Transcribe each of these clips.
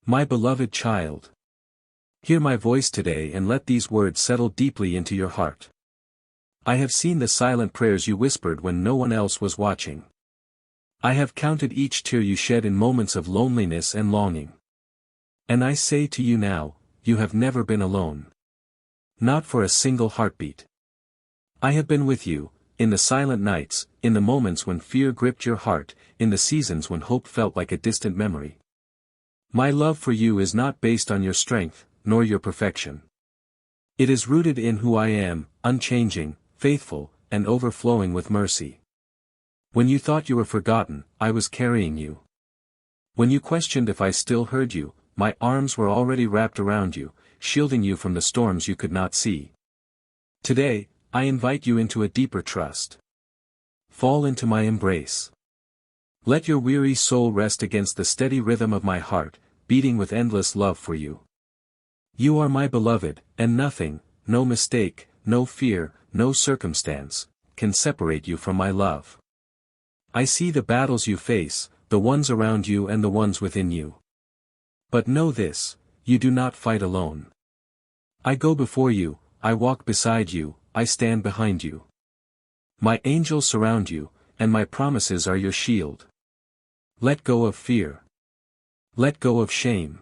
My beloved child. Hear my voice today and let these words settle deeply into your heart. I have seen the silent prayers you whispered when no one else was watching. I have counted each tear you shed in moments of loneliness and longing. And I say to you now, you have never been alone. Not for a single heartbeat. I have been with you, in the silent nights, in the moments when fear gripped your heart, in the seasons when hope felt like a distant memory. My love for you is not based on your strength, nor your perfection. It is rooted in who I am, unchanging, faithful, and overflowing with mercy. When you thought you were forgotten, I was carrying you. When you questioned if I still heard you, my arms were already wrapped around you, shielding you from the storms you could not see. Today, I invite you into a deeper trust. Fall into my embrace. Let your weary soul rest against the steady rhythm of my heart, beating with endless love for you. You are my beloved, and nothing, no mistake, no fear, no circumstance, can separate you from my love. I see the battles you face, the ones around you and the ones within you. But know this, you do not fight alone. I go before you, I walk beside you, I stand behind you. My angels surround you, and my promises are your shield. Let go of fear. Let go of shame.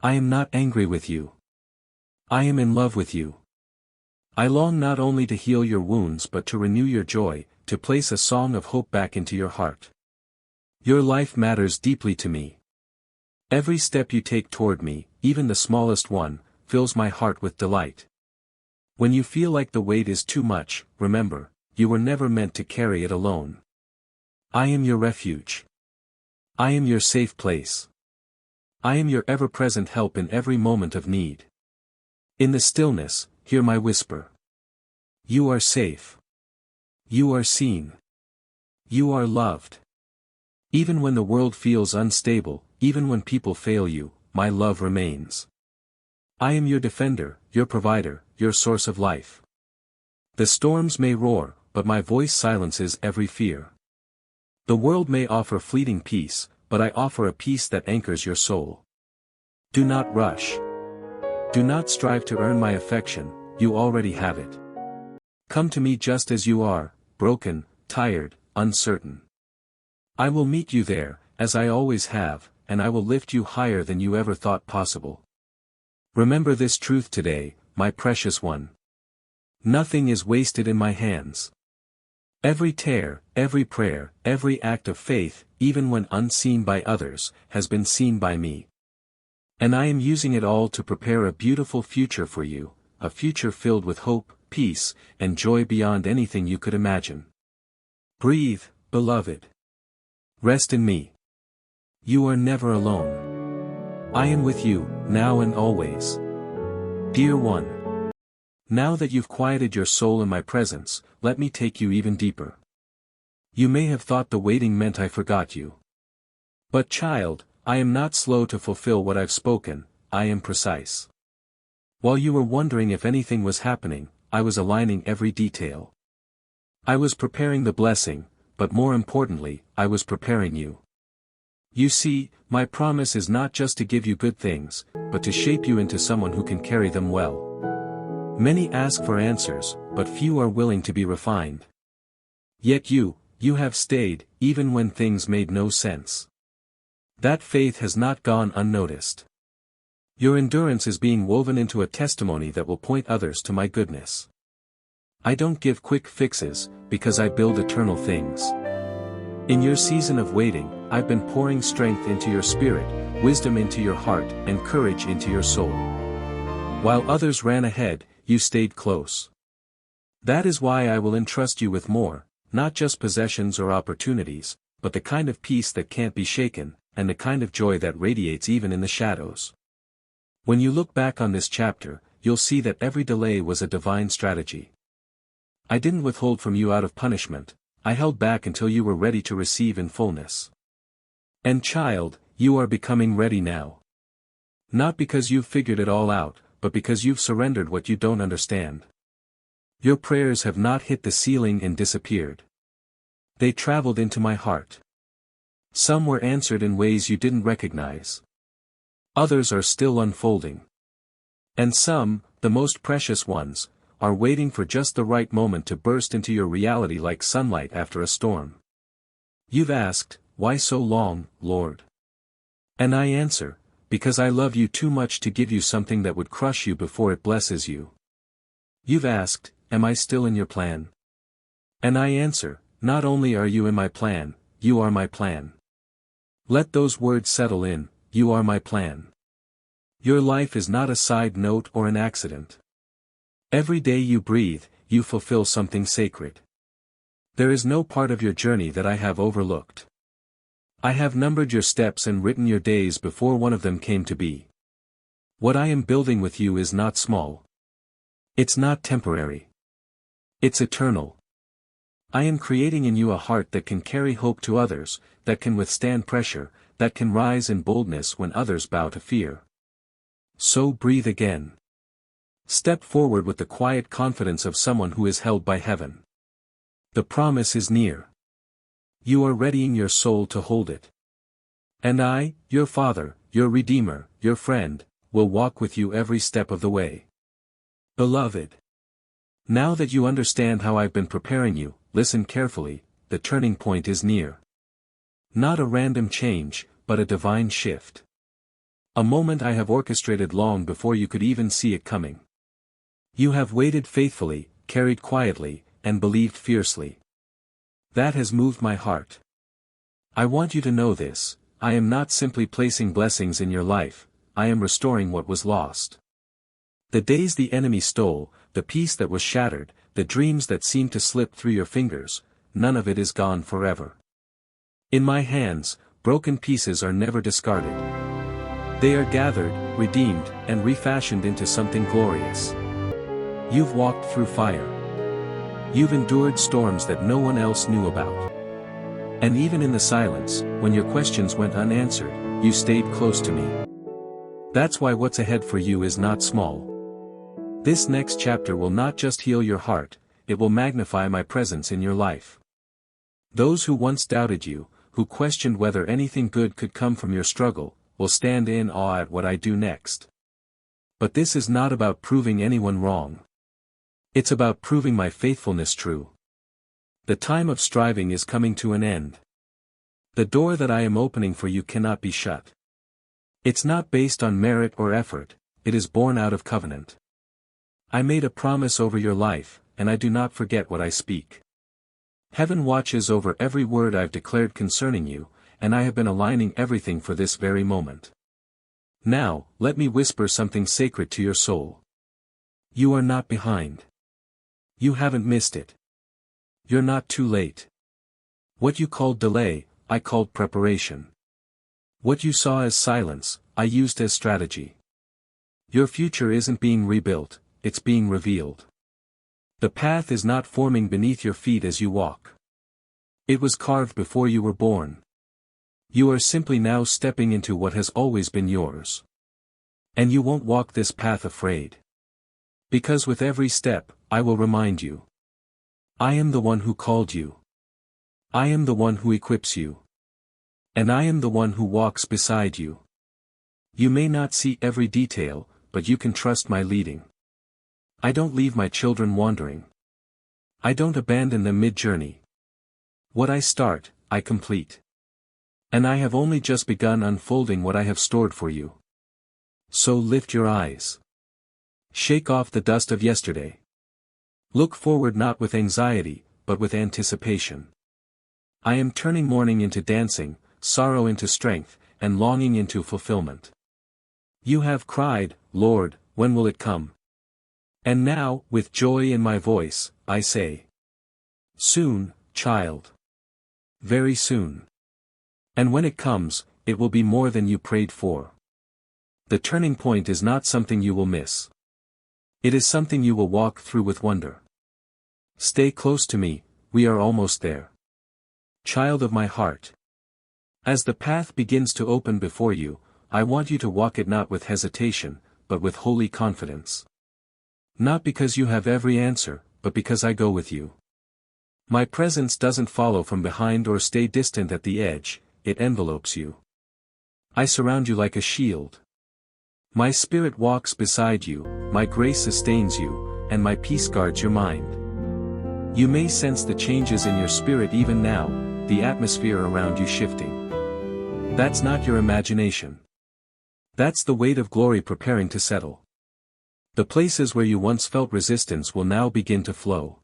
I am not angry with you. I am in love with you. I long not only to heal your wounds but to renew your joy, to place a song of hope back into your heart. Your life matters deeply to me. Every step you take toward me, even the smallest one, fills my heart with delight. When you feel like the weight is too much, remember, you were never meant to carry it alone. I am your refuge. I am your safe place. I am your ever-present help in every moment of need. In the stillness, hear my whisper. You are safe. You are seen. You are loved. Even when the world feels unstable, even when people fail you, my love remains. I am your defender, your provider, your source of life. The storms may roar, but my voice silences every fear. The world may offer fleeting peace, but I offer a peace that anchors your soul. Do not rush. Do not strive to earn my affection, you already have it. Come to me just as you are, broken, tired, uncertain. I will meet you there, as I always have, and I will lift you higher than you ever thought possible. Remember this truth today, my precious one. Nothing is wasted in my hands. Every tear, every prayer, every act of faith, even when unseen by others, has been seen by me. And I am using it all to prepare a beautiful future for you, a future filled with hope, peace, and joy beyond anything you could imagine. Breathe, beloved. Rest in me. You are never alone. I am with you, now and always. Dear one. Now that you've quieted your soul in my presence, let me take you even deeper. You may have thought the waiting meant I forgot you. But child, I am not slow to fulfill what I've spoken, I am precise. While you were wondering if anything was happening, I was aligning every detail. I was preparing the blessing, but more importantly, I was preparing you. You see, my promise is not just to give you good things, but to shape you into someone who can carry them well. Many ask for answers, but few are willing to be refined. Yet you have stayed, even when things made no sense. That faith has not gone unnoticed. Your endurance is being woven into a testimony that will point others to my goodness. I don't give quick fixes, because I build eternal things. In your season of waiting, I've been pouring strength into your spirit, wisdom into your heart, and courage into your soul. While others ran ahead, you stayed close. That is why I will entrust you with more, not just possessions or opportunities, but the kind of peace that can't be shaken, and the kind of joy that radiates even in the shadows. When you look back on this chapter, you'll see that every delay was a divine strategy. I didn't withhold from you out of punishment, I held back until you were ready to receive in fullness. And child, you are becoming ready now. Not because you've figured it all out, but because you've surrendered what you don't understand. Your prayers have not hit the ceiling and disappeared. They traveled into my heart. Some were answered in ways you didn't recognize. Others are still unfolding. And some, the most precious ones, are waiting for just the right moment to burst into your reality like sunlight after a storm. You've asked, "Why so long, Lord?" And I answer, "Because I love you too much to give you something that would crush you before it blesses you." You've asked, "Am I still in your plan?" And I answer, "Not only are you in my plan, you are my plan." Let those words settle in, you are my plan. Your life is not a side note or an accident. Every day you breathe, you fulfill something sacred. There is no part of your journey that I have overlooked. I have numbered your steps and written your days before one of them came to be. What I am building with you is not small. It's not temporary. It's eternal. I am creating in you a heart that can carry hope to others, that can withstand pressure, that can rise in boldness when others bow to fear. So breathe again. Step forward with the quiet confidence of someone who is held by heaven. The promise is near. You are readying your soul to hold it. And I, your Father, your Redeemer, your friend, will walk with you every step of the way. Beloved. Now that you understand how I've been preparing you, listen carefully, the turning point is near. Not a random change, but a divine shift. A moment I have orchestrated long before you could even see it coming. You have waited faithfully, carried quietly, and believed fiercely. That has moved my heart. I want you to know this, I am not simply placing blessings in your life, I am restoring what was lost. The days the enemy stole, the peace that was shattered, the dreams that seemed to slip through your fingers, none of it is gone forever. In my hands, broken pieces are never discarded. They are gathered, redeemed, and refashioned into something glorious. You've walked through fire. You've endured storms that no one else knew about. And even in the silence, when your questions went unanswered, you stayed close to me. That's why what's ahead for you is not small. This next chapter will not just heal your heart, it will magnify my presence in your life. Those who once doubted you, who questioned whether anything good could come from your struggle, will stand in awe at what I do next. But this is not about proving anyone wrong. It's about proving my faithfulness true. The time of striving is coming to an end. The door that I am opening for you cannot be shut. It's not based on merit or effort, it is born out of covenant. I made a promise over your life, and I do not forget what I speak. Heaven watches over every word I've declared concerning you, and I have been aligning everything for this very moment. Now, let me whisper something sacred to your soul. You are not behind. You haven't missed it. You're not too late. What you called delay, I called preparation. What you saw as silence, I used as strategy. Your future isn't being rebuilt, it's being revealed. The path is not forming beneath your feet as you walk. It was carved before you were born. You are simply now stepping into what has always been yours. And you won't walk this path afraid. Because with every step, I will remind you. I am the one who called you. I am the one who equips you. And I am the one who walks beside you. You may not see every detail, but you can trust my leading. I don't leave my children wandering. I don't abandon them mid-journey. What I start, I complete. And I have only just begun unfolding what I have stored for you. So lift your eyes. Shake off the dust of yesterday. Look forward not with anxiety, but with anticipation. I am turning mourning into dancing, sorrow into strength, and longing into fulfillment. You have cried, Lord, when will it come? And now, with joy in my voice, I say. Soon, child. Very soon. And when it comes, it will be more than you prayed for. The turning point is not something you will miss. It is something you will walk through with wonder. Stay close to me, we are almost there. Child of my heart. As the path begins to open before you, I want you to walk it not with hesitation, but with holy confidence. Not because you have every answer, but because I go with you. My presence doesn't follow from behind or stay distant at the edge, it envelopes you. I surround you like a shield. My spirit walks beside you, my grace sustains you, and my peace guards your mind. You may sense the changes in your spirit even now, the atmosphere around you shifting. That's not your imagination. That's the weight of glory preparing to settle. The places where you once felt resistance will now begin to flow.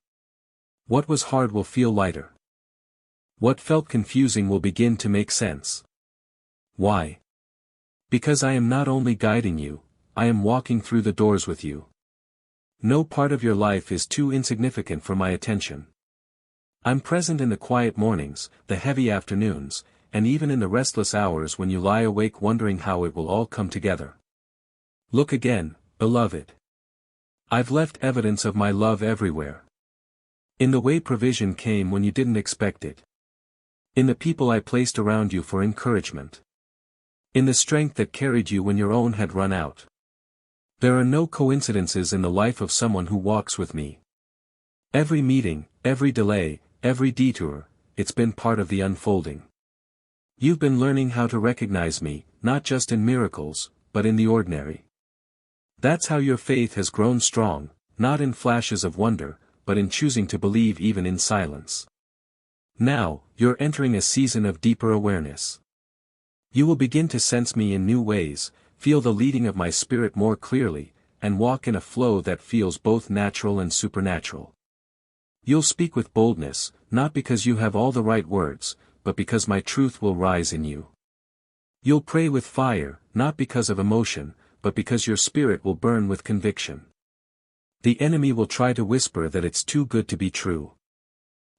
What was hard will feel lighter. What felt confusing will begin to make sense. Why? Because I am not only guiding you, I am walking through the doors with you. No part of your life is too insignificant for my attention. I'm present in the quiet mornings, the heavy afternoons, and even in the restless hours when you lie awake wondering how it will all come together. Look again, beloved. I've left evidence of my love everywhere. In the way provision came when you didn't expect it. In the people I placed around you for encouragement. In the strength that carried you when your own had run out. There are no coincidences in the life of someone who walks with me. Every meeting, every delay, every detour, it's been part of the unfolding. You've been learning how to recognize me, not just in miracles, but in the ordinary. That's how your faith has grown strong, not in flashes of wonder, but in choosing to believe even in silence. Now, you're entering a season of deeper awareness. You will begin to sense me in new ways, feel the leading of my spirit more clearly, and walk in a flow that feels both natural and supernatural. You'll speak with boldness, not because you have all the right words, but because my truth will rise in you. You'll pray with fire, not because of emotion, but because your spirit will burn with conviction. The enemy will try to whisper that it's too good to be true.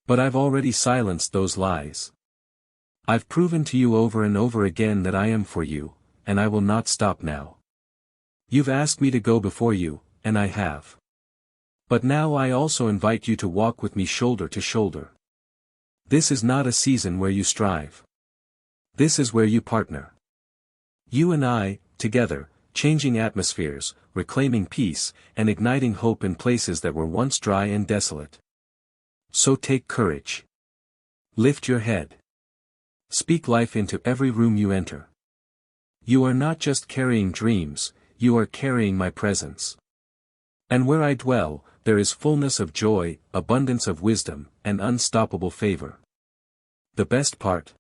But I've already silenced those lies. I've proven to you over and over again that I am for you, and I will not stop now. You've asked me to go before you, and I have. But now I also invite you to walk with me shoulder to shoulder. This is not a season where you strive. This is where you partner. You and I, together, changing atmospheres, reclaiming peace, and igniting hope in places that were once dry and desolate. So take courage. Lift your head. Speak life into every room you enter. You are not just carrying dreams, you are carrying my presence. And where I dwell, there is fullness of joy, abundance of wisdom, and unstoppable favor. The best part?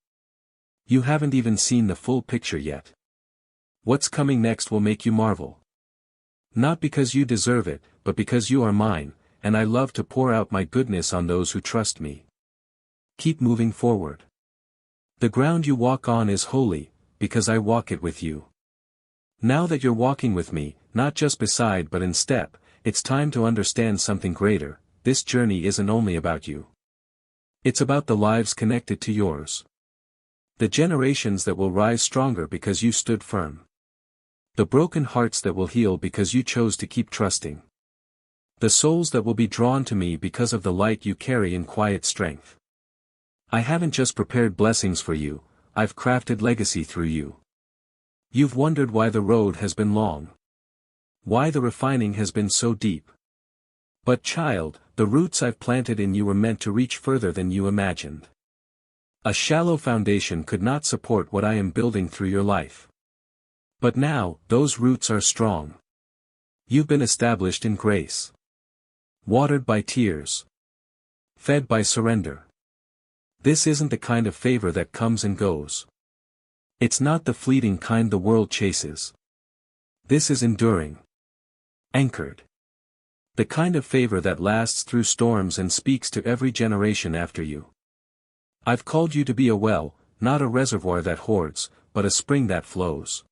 You haven't even seen the full picture yet. What's coming next will make you marvel. Not because you deserve it, but because you are mine, and I love to pour out my goodness on those who trust me. Keep moving forward. The ground you walk on is holy, because I walk it with you. Now that you're walking with me, not just beside but in step, it's time to understand something greater. This journey isn't only about you. It's about the lives connected to yours. The generations that will rise stronger because you stood firm. The broken hearts that will heal because you chose to keep trusting. The souls that will be drawn to me because of the light you carry in quiet strength. I haven't just prepared blessings for you, I've crafted legacy through you. You've wondered why the road has been long. Why the refining has been so deep. But child, the roots I've planted in you were meant to reach further than you imagined. A shallow foundation could not support what I am building through your life. But now, those roots are strong. You've been established in grace. Watered by tears. Fed by surrender. This isn't the kind of favor that comes and goes. It's not the fleeting kind the world chases. This is enduring. Anchored. The kind of favor that lasts through storms and speaks to every generation after you. I've called you to be a well, not a reservoir that hoards, but a spring that flows.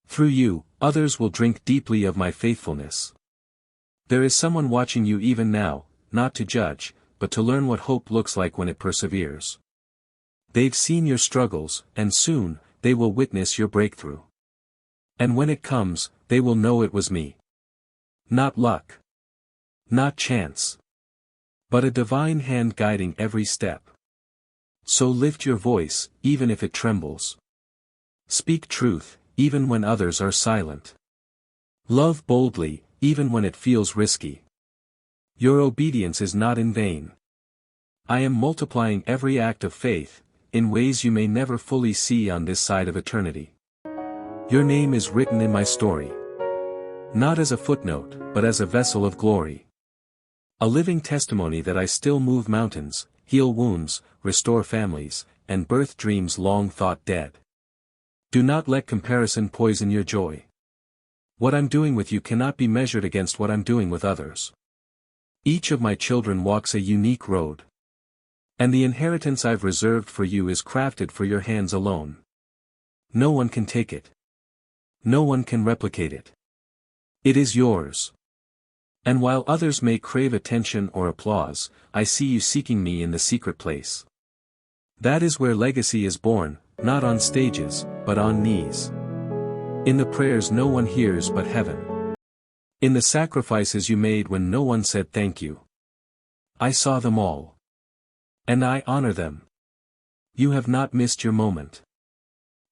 Through you, others will drink deeply of my faithfulness. There is someone watching you even now, not to judge, but to learn what hope looks like when it perseveres. They've seen your struggles, and soon, they will witness your breakthrough. And when it comes, they will know it was me. Not luck. Not chance. But a divine hand guiding every step. So lift your voice, even if it trembles. Speak truth, even when others are silent. Love boldly, even when it feels risky. Your obedience is not in vain. I am multiplying every act of faith, in ways you may never fully see on this side of eternity. Your name is written in my story. Not as a footnote, but as a vessel of glory. A living testimony that I still move mountains, heal wounds, restore families, and birth dreams long thought dead. Do not let comparison poison your joy. What I'm doing with you cannot be measured against what I'm doing with others. Each of my children walks a unique road. And the inheritance I've reserved for you is crafted for your hands alone. No one can take it. No one can replicate it. It is yours. And while others may crave attention or applause, I see you seeking me in the secret place. That is where legacy is born, not on stages, but on knees. In the prayers no one hears but heaven. In the sacrifices you made when no one said thank you. I saw them all. And I honor them. You have not missed your moment.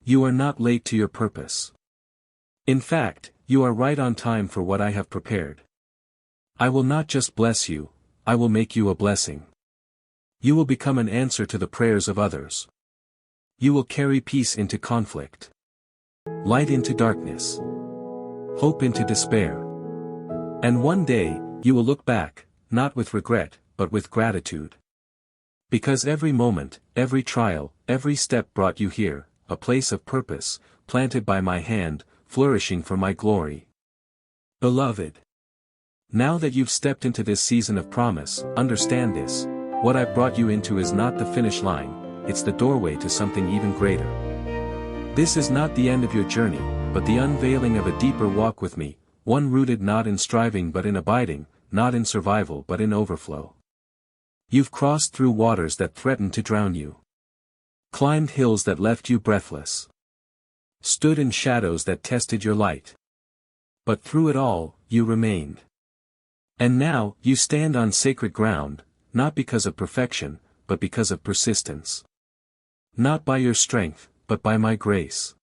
You are not late to your purpose. In fact, you are right on time for what I have prepared. I will not just bless you, I will make you a blessing. You will become an answer to the prayers of others. You will carry peace into conflict. Light into darkness. Hope into despair. And one day, you will look back, not with regret, but with gratitude. Because every moment, every trial, every step brought you here, a place of purpose, planted by my hand, flourishing for my glory. Beloved. Now that you've stepped into this season of promise, understand this: what I've brought you into is not the finish line, it's the doorway to something even greater. This is not the end of your journey, but the unveiling of a deeper walk with me, one rooted not in striving but in abiding, not in survival but in overflow. You've crossed through waters that threatened to drown you. Climbed hills that left you breathless. Stood in shadows that tested your light. But through it all, you remained. And now, you stand on sacred ground, not because of perfection, but because of persistence. Not by your strength, but by my grace.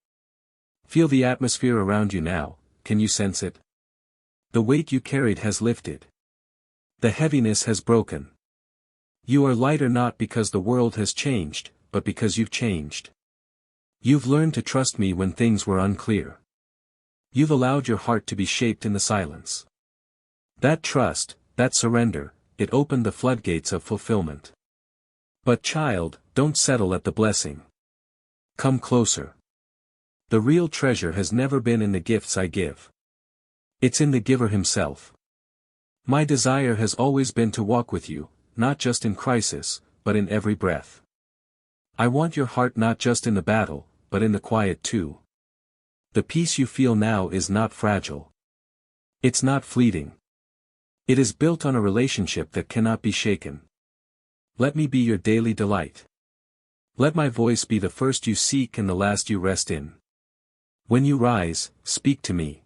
Feel the atmosphere around you now, can you sense it? The weight you carried has lifted. The heaviness has broken. You are lighter not because the world has changed, but because you've changed. You've learned to trust me when things were unclear. You've allowed your heart to be shaped in the silence. That trust, that surrender, it opened the floodgates of fulfillment. But child, don't settle at the blessing. Come closer. The real treasure has never been in the gifts I give. It's in the giver himself. My desire has always been to walk with you, not just in crisis, but in every breath. I want your heart not just in the battle, but in the quiet too. The peace you feel now is not fragile. It's not fleeting. It is built on a relationship that cannot be shaken. Let me be your daily delight. Let my voice be the first you seek and the last you rest in. When you rise, speak to me.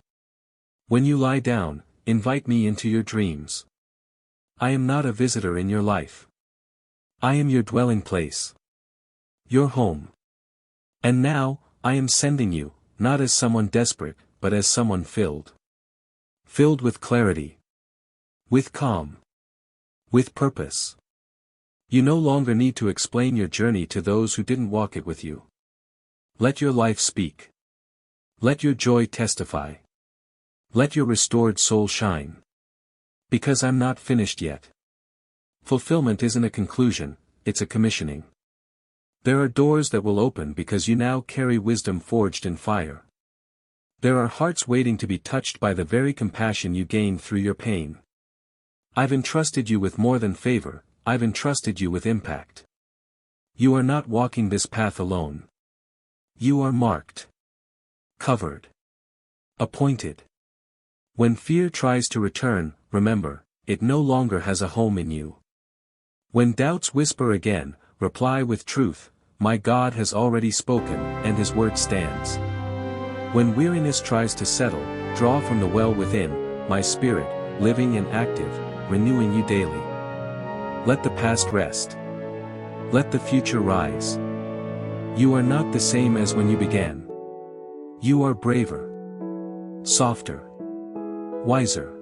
When you lie down, invite me into your dreams. I am not a visitor in your life. I am your dwelling place. Your home. And now, I am sending you, not as someone desperate, but as someone filled. Filled with clarity. With calm. With purpose. You no longer need to explain your journey to those who didn't walk it with you. Let your life speak. Let your joy testify. Let your restored soul shine. Because I'm not finished yet. Fulfillment isn't a conclusion, it's a commissioning. There are doors that will open because you now carry wisdom forged in fire. There are hearts waiting to be touched by the very compassion you gained through your pain. I've entrusted you with more than favor, I've entrusted you with impact. You are not walking this path alone. You are marked. Covered. Appointed. When fear tries to return, remember, it no longer has a home in you. When doubts whisper again, reply with truth, my God has already spoken, and his word stands. When weariness tries to settle, draw from the well within, my spirit, living and active, renewing you daily. Let the past rest. Let the future rise. You are not the same as when you began. You are braver. Softer. Wiser.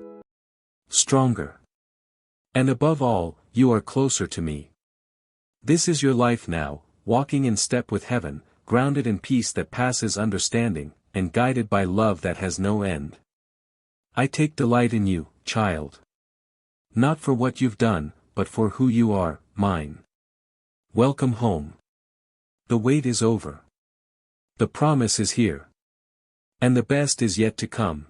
Stronger. And above all, you are closer to me. This is your life now, walking in step with heaven, grounded in peace that passes understanding, and guided by love that has no end. I take delight in you, child. Not for what you've done, but for who you are, mine. Welcome home. The wait is over. The promise is here. And the best is yet to come.